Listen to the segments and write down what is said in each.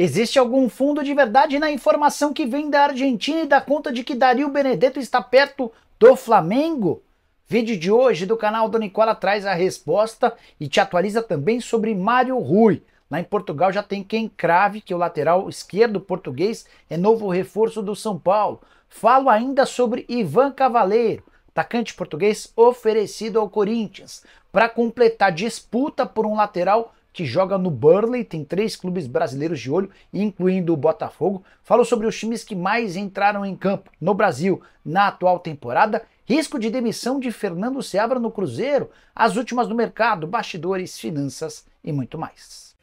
Existe algum fundo de verdade na informação que vem da Argentina e dá conta de que Dario Benedetto está perto do Flamengo? Vídeo de hoje do canal do Nicola traz a resposta e te atualiza também sobre Mário Rui. Lá em Portugal já tem quem crave que o lateral esquerdo português é novo reforço do São Paulo. Falo ainda sobre Ivan Cavaleiro, atacante português oferecido ao Corinthians, para completar disputa por um lateral que joga no Burnley, tem 3 clubes brasileiros de olho, incluindo o Botafogo. Falo sobre os times que mais entraram em campo no Brasil na atual temporada, risco de demissão de Fernando Seabra no Cruzeiro, as últimas do mercado, bastidores, finanças e muito mais.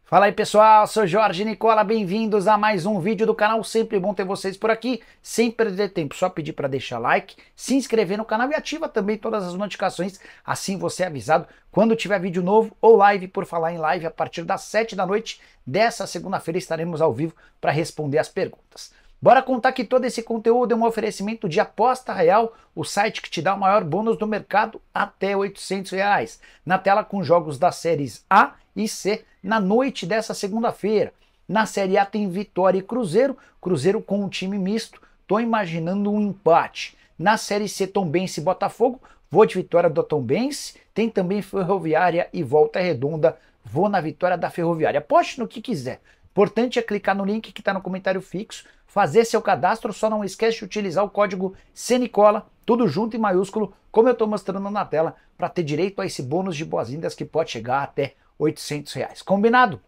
Fala aí pessoal, sou Jorge Nicola, bem-vindos a mais um vídeo do canal, sempre bom ter vocês por aqui, sem perder tempo, só pedir para deixar like, se inscrever no canal e ativa também todas as notificações, assim você é avisado quando tiver vídeo novo ou live. Por falar em live, a partir das 7 da noite dessa segunda-feira estaremos ao vivo para responder as perguntas. Bora contar que todo esse conteúdo é um oferecimento de Aposta Real, o site que te dá o maior bônus do mercado até R$800. Na tela com jogos das séries A e C na noite dessa segunda-feira. Na Série A tem Vitória e Cruzeiro, Cruzeiro com um time misto, tô imaginando um empate. Na Série C, Tombense e Botafogo, vou de vitória do Tombense, tem também Ferroviária e Volta Redonda, vou na vitória da Ferroviária. Aposte no que quiser. Importante é clicar no link que está no comentário fixo, fazer seu cadastro, só não esquece de utilizar o código CNICOLA, tudo junto em maiúsculo, como eu estou mostrando na tela, para ter direito a esse bônus de boas-vindas que pode chegar até R$800. Combinado?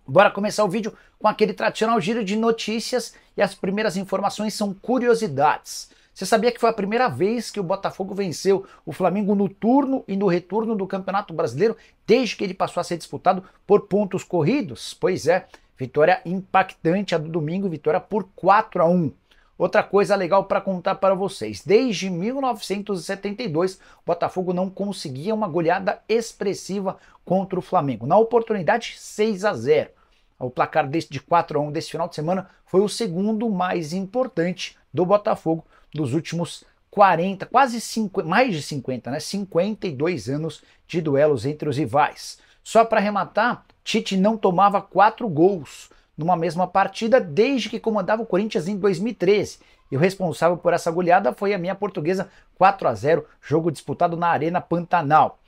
Bora começar o vídeo com aquele tradicional giro de notícias e as primeiras informações são curiosidades. Você sabia que foi a primeira vez que o Botafogo venceu o Flamengo no turno e no retorno do Campeonato Brasileiro desde que ele passou a ser disputado por pontos corridos? Pois é, vitória impactante a do domingo, vitória por 4-1. Outra coisa legal para contar para vocês, desde 1972 o Botafogo não conseguia uma goleada expressiva contra o Flamengo. Na oportunidade 6-0. O placar de 4-1 desse final de semana foi o segundo mais importante do Botafogo dos últimos 40, quase 50, mais de 50, né? 52 anos de duelos entre os rivais. Só para arrematar, Tite não tomava 4 gols numa mesma partida desde que comandava o Corinthians em 2013. E o responsável por essa goleada foi a minha Portuguesa, 4-0, jogo disputado na Arena Pantanal.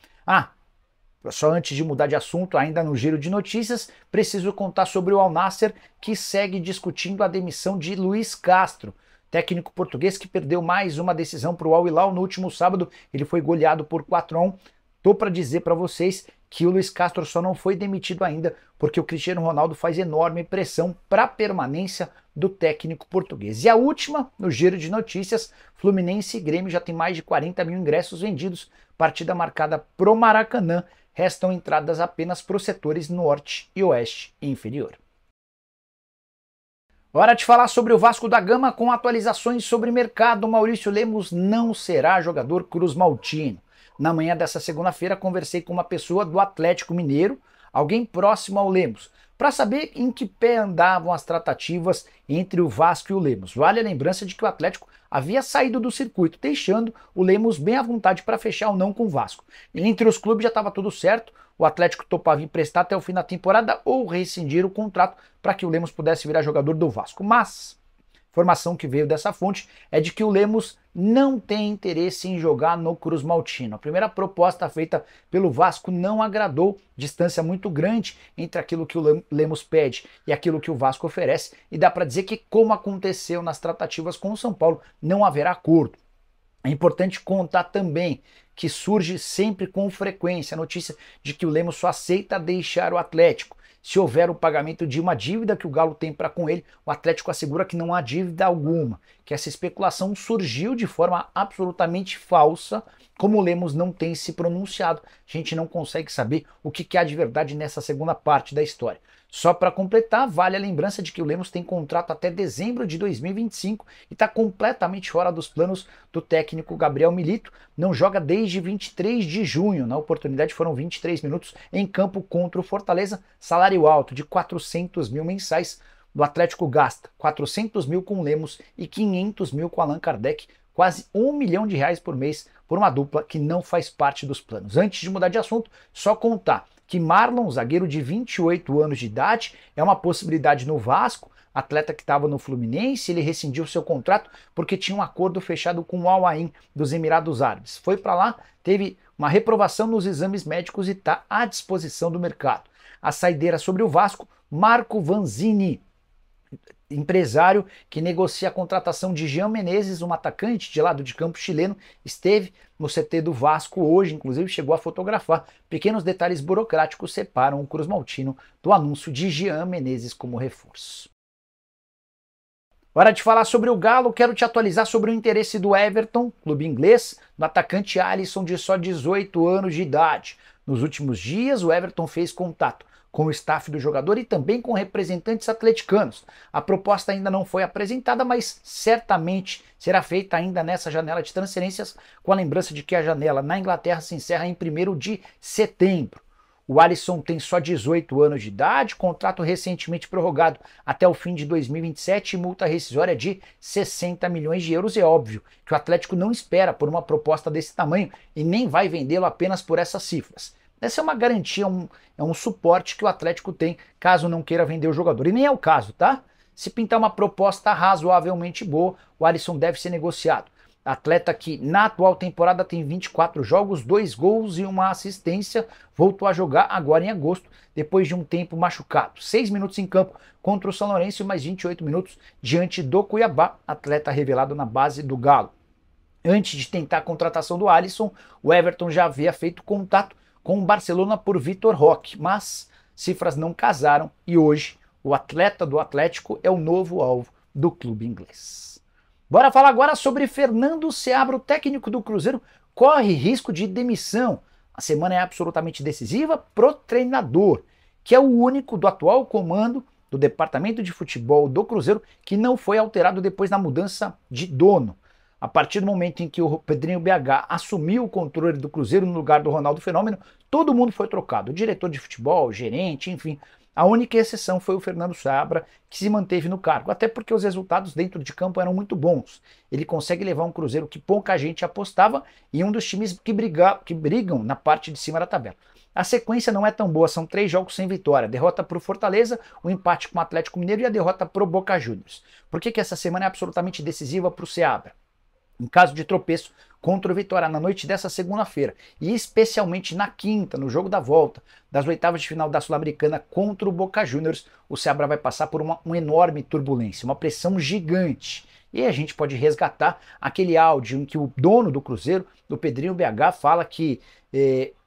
Só antes de mudar de assunto, ainda no giro de notícias, preciso contar sobre o Al Nassr, que segue discutindo a demissão de Luiz Castro, técnico português que perdeu mais uma decisão para o Al Hilal no último sábado. Ele foi goleado por 4-1. Tô para dizer para vocês que o Luiz Castro só não foi demitido ainda porque o Cristiano Ronaldo faz enorme pressão para a permanência do técnico português. E a última, no giro de notícias, Fluminense e Grêmio já tem mais de 40 mil ingressos vendidos, partida marcada pro Maracanã, restam entradas apenas para os setores norte e oeste inferior. Hora de falar sobre o Vasco da Gama com atualizações sobre mercado. Maurício Lemos não será jogador cruzmaltino. Na manhã dessa segunda-feira, conversei com uma pessoa do Atlético Mineiro, alguém próximo ao Lemos, para saber em que pé andavam as tratativas entre o Vasco e o Lemos. Vale a lembrança de que o Atlético havia saído do circuito, deixando o Lemos bem à vontade para fechar ou não com o Vasco. Entre os clubes já estava tudo certo, o Atlético topava emprestar até o fim da temporada ou rescindir o contrato para que o Lemos pudesse virar jogador do Vasco. Mas informação que veio dessa fonte é de que o Lemos não tem interesse em jogar no cruzmaltino. A primeira proposta feita pelo Vasco não agradou, distância muito grande entre aquilo que o Lemos pede e aquilo que o Vasco oferece, e dá para dizer que, como aconteceu nas tratativas com o São Paulo, não haverá acordo. É importante contar também que surge sempre com frequência a notícia de que o Lemos só aceita deixar o Atlético se houver o pagamento de uma dívida que o Galo tem para com ele. O Atlético assegura que não há dívida alguma, que essa especulação surgiu de forma absolutamente falsa. Como o Lemos não tem se pronunciado, a gente não consegue saber o que há de verdade nessa segunda parte da história. Só para completar, vale a lembrança de que o Lemos tem contrato até dezembro de 2025 e está completamente fora dos planos do técnico Gabriel Milito. Não joga desde 23 de junho. Na oportunidade foram 23 minutos em campo contra o Fortaleza. Salário alto de 400 mil mensais. O Atlético gasta 400 mil com o Lemos e 500 mil com Allan Kardec. quase R$ 1 milhão por mês por uma dupla que não faz parte dos planos. Antes de mudar de assunto, só contar que Marlon, zagueiro de 28 anos de idade, é uma possibilidade no Vasco, atleta que estava no Fluminense, ele rescindiu seu contrato porque tinha um acordo fechado com o Al Ain dos Emirados Árabes. Foi para lá, teve uma reprovação nos exames médicos e está à disposição do mercado. A saideira sobre o Vasco, Marco Vanzini, empresário que negocia a contratação de Jean Menezes, um atacante de lado de campo chileno, esteve no CT do Vasco hoje, inclusive chegou a fotografar. Pequenos detalhes burocráticos separam o Cruz Maltino do anúncio de Jean Menezes como reforço. Hora de falar sobre o Galo, quero te atualizar sobre o interesse do Everton, clube inglês, no atacante Alisson de só 18 anos de idade. Nos últimos dias, o Everton fez contato com o staff do jogador e também com representantes atleticanos. A proposta ainda não foi apresentada, mas certamente será feita ainda nessa janela de transferências, com a lembrança de que a janela na Inglaterra se encerra em 1º de setembro. O Alisson tem só 18 anos de idade, contrato recentemente prorrogado até o fim de 2027 e multa rescisória de 60 milhões de euros. É óbvio que o Atlético não espera por uma proposta desse tamanho e nem vai vendê-lo apenas por essas cifras. Essa é uma garantia, é um suporte que o Atlético tem caso não queira vender o jogador. E nem é o caso, tá? Se pintar uma proposta razoavelmente boa, o Alisson deve ser negociado. Atleta que na atual temporada tem 24 jogos, 2 gols e uma assistência, voltou a jogar agora em agosto, depois de um tempo machucado. 6 minutos em campo contra o São Lourenço e mais 28 minutos diante do Cuiabá, atleta revelado na base do Galo. Antes de tentar a contratação do Alisson, o Everton já havia feito contato com o Barcelona por Vitor Roque, mas cifras não casaram e hoje o atleta do Atlético é o novo alvo do clube inglês. Bora falar agora sobre Fernando Seabra, o técnico do Cruzeiro, corre risco de demissão. A semana é absolutamente decisiva pro treinador, que é o único do atual comando do departamento de futebol do Cruzeiro que não foi alterado depois da mudança de dono. A partir do momento em que o Pedrinho BH assumiu o controle do Cruzeiro no lugar do Ronaldo Fenômeno, todo mundo foi trocado. O diretor de futebol, o gerente, enfim. A única exceção foi o Fernando Seabra, que se manteve no cargo, até porque os resultados dentro de campo eram muito bons. Ele consegue levar um Cruzeiro que pouca gente apostava e um dos times que brigam na parte de cima da tabela. A sequência não é tão boa, são 3 jogos sem vitória. Derrota para o Fortaleza, o empate com o Atlético Mineiro e a derrota para o Boca Juniors. Por que essa semana é absolutamente decisiva para o Seabra? Em caso de tropeço contra o Vitória na noite dessa segunda-feira e especialmente na quinta, no jogo da volta das oitavas de final da Sul-Americana contra o Boca Juniors, o Seabra vai passar por uma enorme turbulência, uma pressão gigante. E a gente pode resgatar aquele áudio em que o dono do Cruzeiro, do Pedrinho BH, fala que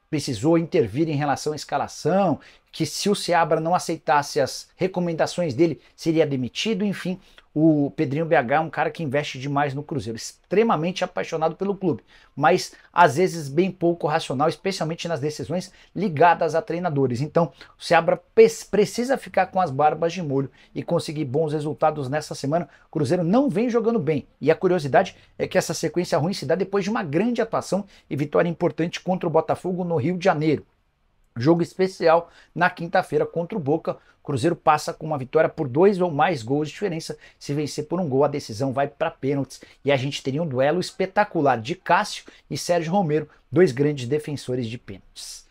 precisou intervir em relação à escalação, que se o Seabra não aceitasse as recomendações dele, seria demitido, enfim. O Pedrinho BH é um cara que investe demais no Cruzeiro, extremamente apaixonado pelo clube, mas às vezes bem pouco racional, especialmente nas decisões ligadas a treinadores. Então, o Seabra precisa ficar com as barbas de molho e conseguir bons resultados nessa semana. O Cruzeiro não vem jogando bem, e a curiosidade é que essa sequência ruim se dá depois de uma grande atuação e vitória importante contra o Botafogo no Rio de Janeiro. Jogo especial na quinta-feira contra o Boca. O Cruzeiro passa com uma vitória por 2 ou mais gols de diferença. Se vencer por um gol, a decisão vai para pênaltis. E a gente teria um duelo espetacular de Cássio e Sérgio Romero, 2 grandes defensores de pênaltis.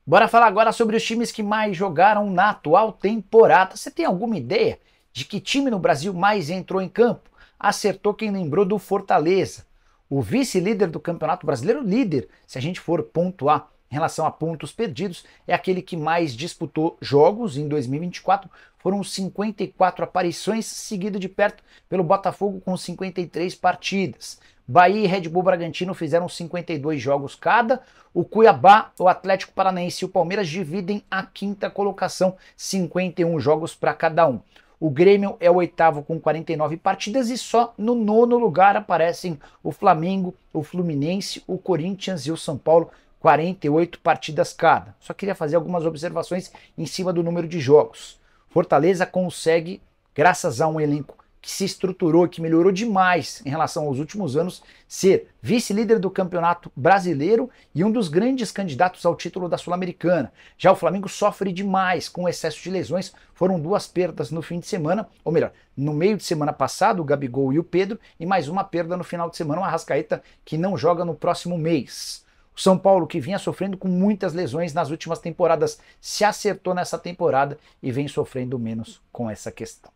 Bora falar agora sobre os times que mais jogaram na atual temporada. Você tem alguma ideia de que time no Brasil mais entrou em campo? Acertou quem lembrou do Fortaleza. O vice-líder do Campeonato Brasileiro, líder, se a gente for pontuar em relação a pontos perdidos, é aquele que mais disputou jogos em 2024. Foram 54 aparições, seguido de perto pelo Botafogo com 53 partidas. Bahia e Red Bull Bragantino fizeram 52 jogos cada. O Cuiabá, o Atlético Paranaense e o Palmeiras dividem a 5ª colocação, 51 jogos para cada um. O Grêmio é o 8º com 49 partidas e só no 9º lugar aparecem o Flamengo, o Fluminense, o Corinthians e o São Paulo, 48 partidas cada. Só queria fazer algumas observações em cima do número de jogos. Fortaleza consegue, graças a um elenco que se estruturou, que melhorou demais em relação aos últimos anos, ser vice-líder do Campeonato Brasileiro e um dos grandes candidatos ao título da Sul-Americana. Já o Flamengo sofre demais com excesso de lesões, foram 2 perdas no fim de semana, ou melhor, no meio de semana passado, o Gabigol e o Pedro, e mais uma perda no final de semana, o Arrascaeta, que não joga no próximo mês. O São Paulo, que vinha sofrendo com muitas lesões nas últimas temporadas, se acertou nessa temporada e vem sofrendo menos com essa questão.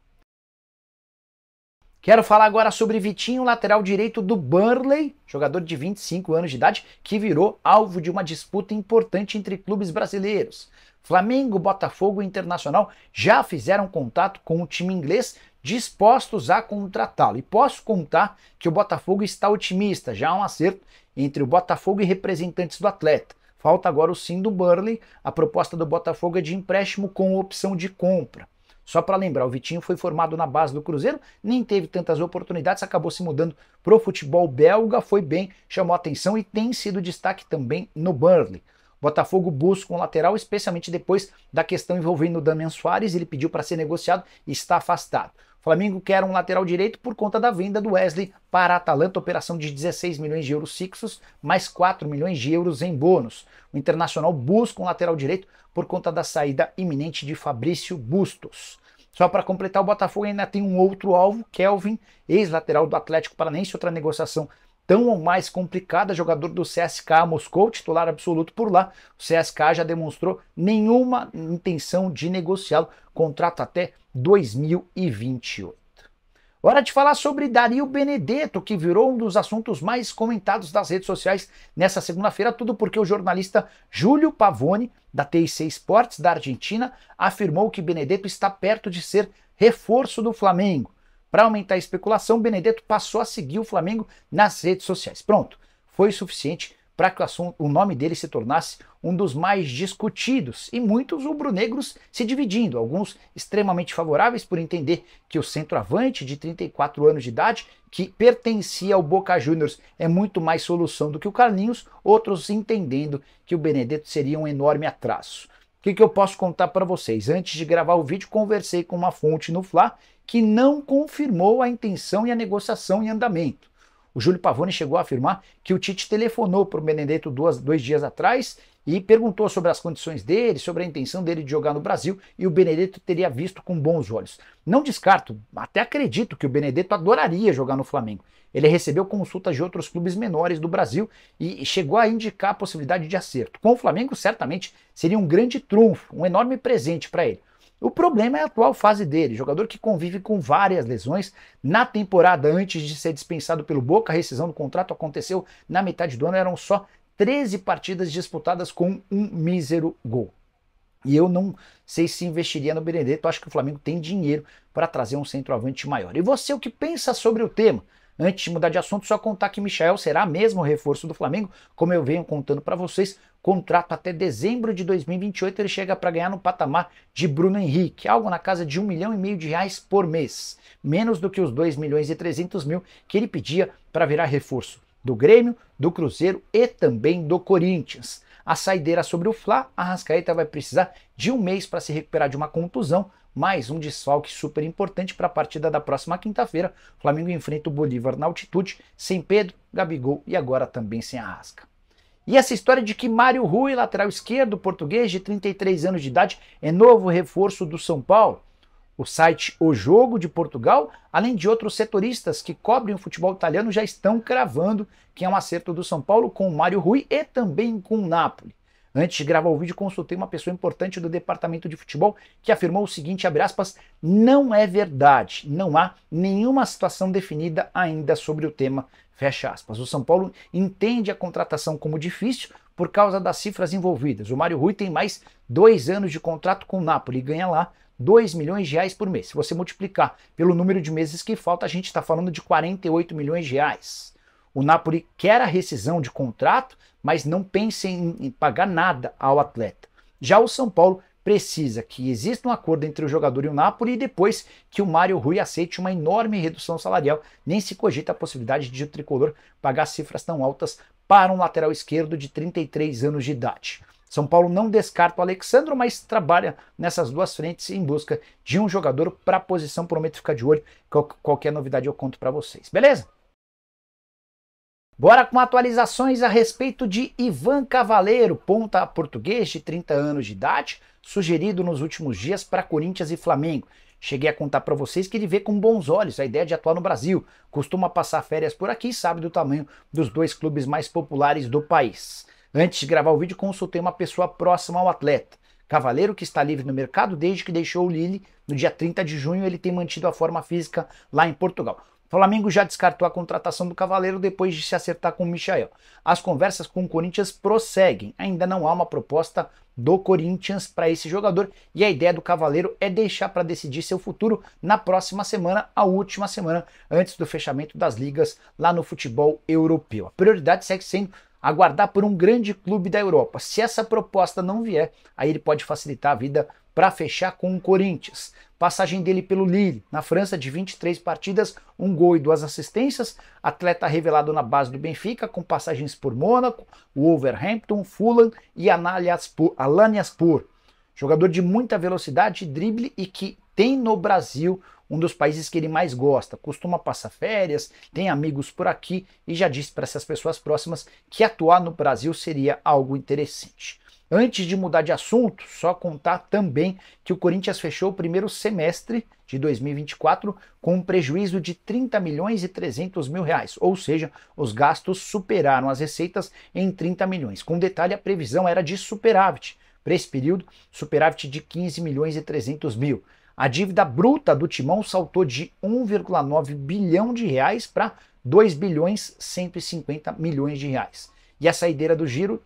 Quero falar agora sobre Vitinho, lateral direito do Burnley, jogador de 25 anos de idade, que virou alvo de uma disputa importante entre clubes brasileiros. Flamengo, Botafogo e Internacional já fizeram contato com o time inglês, dispostos a contratá-lo. E posso contar que o Botafogo está otimista, já há um acerto entre o Botafogo e representantes do atleta. Falta agora o sim do Burnley, a proposta do Botafogo é de empréstimo com opção de compra. Só para lembrar, o Vitinho foi formado na base do Cruzeiro, nem teve tantas oportunidades, acabou se mudando para o futebol belga, foi bem, chamou atenção e tem sido destaque também no Burnley. O Botafogo busca um lateral, especialmente depois da questão envolvendo o Damian Soares, ele pediu para ser negociado e está afastado. O Flamengo quer um lateral direito por conta da venda do Wesley para a Atalanta, operação de 16 milhões de euros fixos, mais 4 milhões de euros em bônus. O Internacional busca um lateral direito por conta da saída iminente de Fabrício Bustos. Só para completar, o Botafogo ainda tem um outro alvo, Kelvin, ex-lateral do Atlético Paranaense, outra negociação tão ou mais complicada, jogador do CSKA Moscou, titular absoluto por lá. O CSKA já demonstrou nenhuma intenção de negociá-lo, contrato até 2028. Hora de falar sobre Dario Benedetto, que virou um dos assuntos mais comentados das redes sociais nessa segunda-feira, tudo porque o jornalista Júlio Pavone, da TIC Sports da Argentina, afirmou que Benedetto está perto de ser reforço do Flamengo. Para aumentar a especulação, Benedetto passou a seguir o Flamengo nas redes sociais. Pronto, foi suficiente para que o nome dele se tornasse um dos mais discutidos e muitos rubro-negros se dividindo, alguns extremamente favoráveis por entender que o centroavante de 34 anos de idade, que pertencia ao Boca Juniors, é muito mais solução do que o Carlinhos, outros entendendo que o Benedetto seria um enorme atraso. O que eu posso contar para vocês? Antes de gravar o vídeo, conversei com uma fonte no Fla que não confirmou a intenção e a negociação em andamento. O Júlio Pavone chegou a afirmar que o Tite telefonou para o Benedetto dois dias atrás e perguntou sobre as condições dele, sobre a intenção dele de jogar no Brasil, e o Benedetto teria visto com bons olhos. Não descarto, até acredito que o Benedetto adoraria jogar no Flamengo. Ele recebeu consultas de outros clubes menores do Brasil e chegou a indicar a possibilidade de acerto. Com o Flamengo, certamente, seria um grande trunfo, um enorme presente para ele. O problema é a atual fase dele, jogador que convive com várias lesões. Na temporada antes de ser dispensado pelo Boca, a rescisão do contrato aconteceu na metade do ano, eram só 13 partidas disputadas com um mísero gol. E eu não sei se investiria no Benedetto, acho que o Flamengo tem dinheiro para trazer um centroavante maior. E você, o que pensa sobre o tema? Antes de mudar de assunto, só contar que Michael será mesmo o reforço do Flamengo, como eu venho contando para vocês, contrato até dezembro de 2028, ele chega para ganhar no patamar de Bruno Henrique, algo na casa de R$1,5 milhão por mês, menos do que os R$2.300.000 que ele pedia para virar reforço do Grêmio, do Cruzeiro e também do Corinthians. A saideira sobre o Fla, a Arrascaeta vai precisar de um mês para se recuperar de uma contusão, mais um desfalque super importante para a partida da próxima quinta-feira. O Flamengo enfrenta o Bolívar na altitude, sem Pedro, Gabigol e agora também sem Arrasca. E essa história de que Mário Rui, lateral esquerdo português de 33 anos de idade, é novo reforço do São Paulo? O site O Jogo de Portugal, além de outros setoristas que cobrem o futebol italiano, já estão cravando que é um acerto do São Paulo com o Mário Rui e também com o Napoli. Antes de gravar o vídeo, consultei uma pessoa importante do departamento de futebol que afirmou o seguinte, abre aspas, não é verdade, não há nenhuma situação definida ainda sobre o tema, fecha aspas. O São Paulo entende a contratação como difícil por causa das cifras envolvidas. O Mário Rui tem mais 2 anos de contrato com o Napoli e ganha lá R$2 milhões por mês. Se você multiplicar pelo número de meses que falta, a gente está falando de R$48 milhões. O Napoli quer a rescisão de contrato, mas não pensa em pagar nada ao atleta. Já o São Paulo precisa que exista um acordo entre o jogador e o Napoli e depois que o Mário Rui aceite uma enorme redução salarial, nem se cogita a possibilidade de o tricolor pagar cifras tão altas para um lateral esquerdo de 33 anos de idade. São Paulo não descarta o Alexandro, mas trabalha nessas duas frentes em busca de um jogador para a posição. Prometo ficar de olho. Qualquer novidade eu conto para vocês, beleza? Bora com atualizações a respeito de Ivan Cavaleiro, ponta português de 30 anos de idade, sugerido nos últimos dias para Corinthians e Flamengo. Cheguei a contar para vocês que ele vê com bons olhos a ideia de atuar no Brasil. Costuma passar férias por aqui e sabe do tamanho dos dois clubes mais populares do país. Antes de gravar o vídeo, consultei uma pessoa próxima ao atleta. Cavaleiro, que está livre no mercado desde que deixou o Lille no dia 30 de junho, ele tem mantido a forma física lá em Portugal. O Flamengo já descartou a contratação do Cavaleiro depois de se acertar com o Michael. As conversas com o Corinthians prosseguem. Ainda não há uma proposta do Corinthians para esse jogador e a ideia do Cavaleiro é deixar para decidir seu futuro na próxima semana, a última semana antes do fechamento das ligas lá no futebol europeu. A prioridade segue sendo aguardar por um grande clube da Europa. Se essa proposta não vier, aí ele pode facilitar a vida para fechar com o Corinthians. Passagem dele pelo Lille, na França, de 23 partidas, 1 gol e 2 assistências. Atleta revelado na base do Benfica, com passagens por Mônaco, Wolverhampton, Fulham e Alanyaspor. Jogador de muita velocidade, drible e que tem no Brasil um dos países que ele mais gosta. Costuma passar férias, tem amigos por aqui e já disse para essas pessoas próximas que atuar no Brasil seria algo interessante. Antes de mudar de assunto, só contar também que o Corinthians fechou o primeiro semestre de 2024 com um prejuízo de 30 milhões e 300 mil reais, ou seja, os gastos superaram as receitas em 30 milhões. Com detalhe, a previsão era de superávit. Para esse período, superávit de 15 milhões e 300 mil. A dívida bruta do Timão saltou de 1,9 bilhão de reais para 2 bilhões 150 milhões de reais. E a saideira do giro,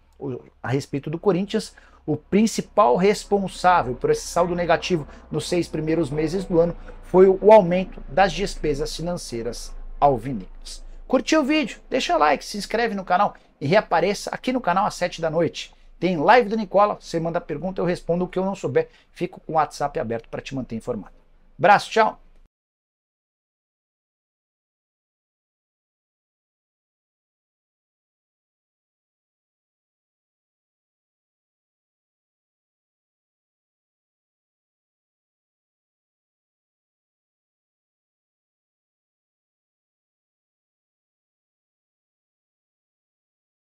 a respeito do Corinthians, o principal responsável por esse saldo negativo nos 6 primeiros meses do ano foi o aumento das despesas financeiras alvinegras. Curtiu o vídeo? Deixa like, se inscreve no canal e reapareça aqui no canal às 7 da noite. Tem live do Nicola, você manda pergunta, eu respondo o que eu não souber, fico com o WhatsApp aberto para te manter informado. Abraço, tchau!